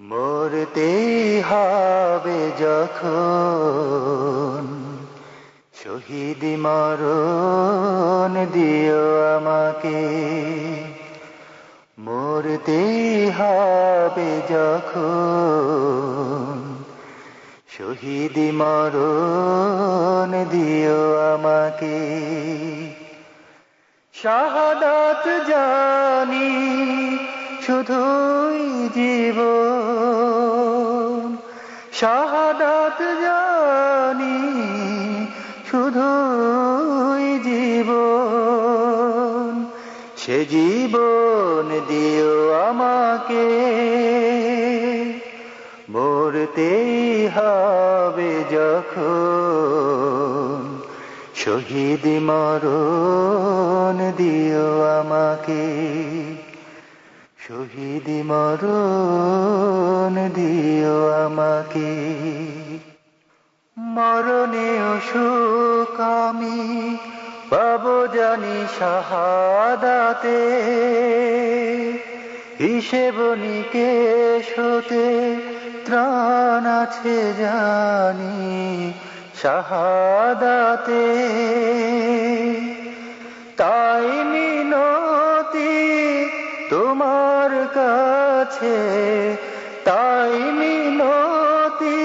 মরতে হবে যখন শহীদ মরণ দিও আমাকে। মরতে হবে যখন শহীদ মরণ দিও আমাকে। শাহাদাত জানি শুধুই জীবন, শাহাদাত জানি শুধুই জীবন, সে জীবন দিও আমাকে। মরতে হবে যখন শহীদ মরণ দিও আমাকে। শহীদ মরণ দিও আমাকে। মরণেও সুখ আমি পাবো জানি শাহাদাতে, হিসেব নিকেশ হতে ত্রাণ আছে জানি শাহাদাতে। তাই মিনতি তোমার কাছে, তাই মিনতি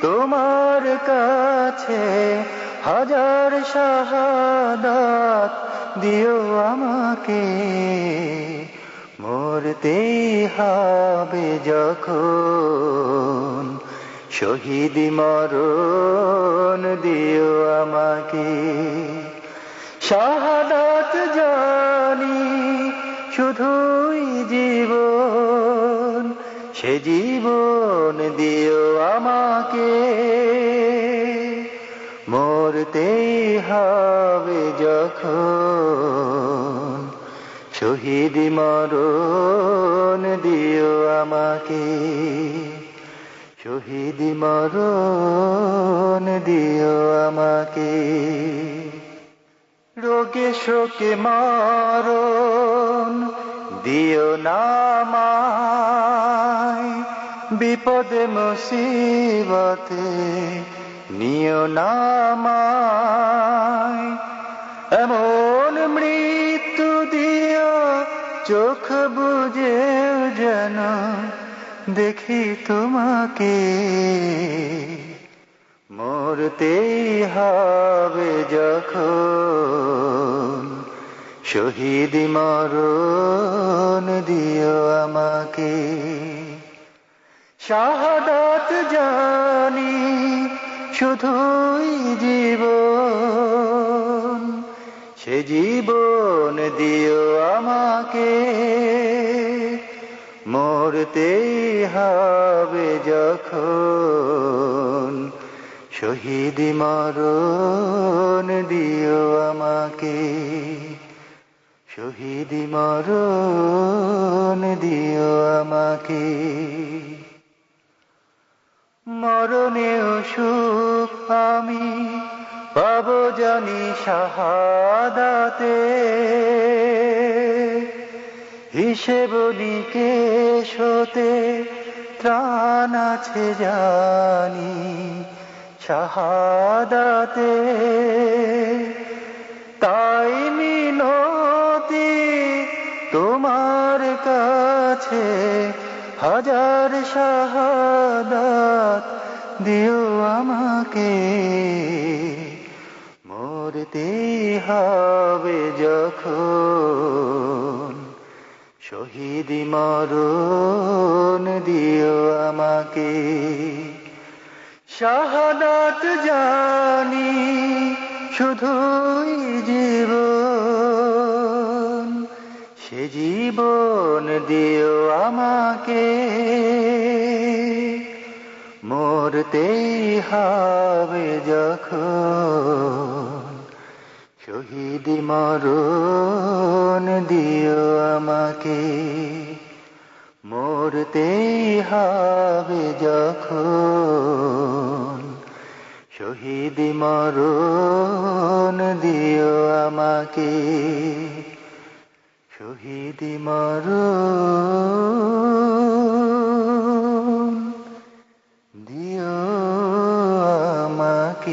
তোমার কাছে, হাজার শাহাদাত দিও আমাকে। মরতে হবে যখন শহীদ মরণ দিও আমাকে। শাহাদাত জানি শুধুই জীবন, সে জীবন দিও আমাকে। মরতে হবে যখন শহীদ মরণ দিও আমাকে। শহীদ মরণ দিও আমাকে। রোগে শোকে মরণ দিও না আমায়, বিপদে মুসিবতে নিও না আমায়। এমন মৃত্যু দিও চোখ বুজে যেন দেখি তোমাকে। মরতে হবে যখন শহীদ মরণ দিও আমাকে। শাহাদাত জানি শুধুই জীবন, সে জীবন দিও আমাকে। মরতে হবে যখন শহীদ মরণ দিও আমাকে। শহীদ মরণ দিও আমাকে। মরণেও সুখ আমি পাবো জানি শাহাদাতে, হিসেব নিকেশ হতে ত্রাণ আছে জানি শাহাদাতে। তাই মিনতি তোমার কাছে, হাজার শাহাদাত দিও আমাকে। মরতে হবে যখন শহীদ মরণ দিও আমাকে। শাহাদাত জানি শুধুই জীবন, সে জীবন দিও আমাকে। মরতে হবে যখন শহীদ মরণ দিও আমাকে। মরতে হবে যখন শহীদ মরণ দিও আমাকে। শহীদ মরণ কি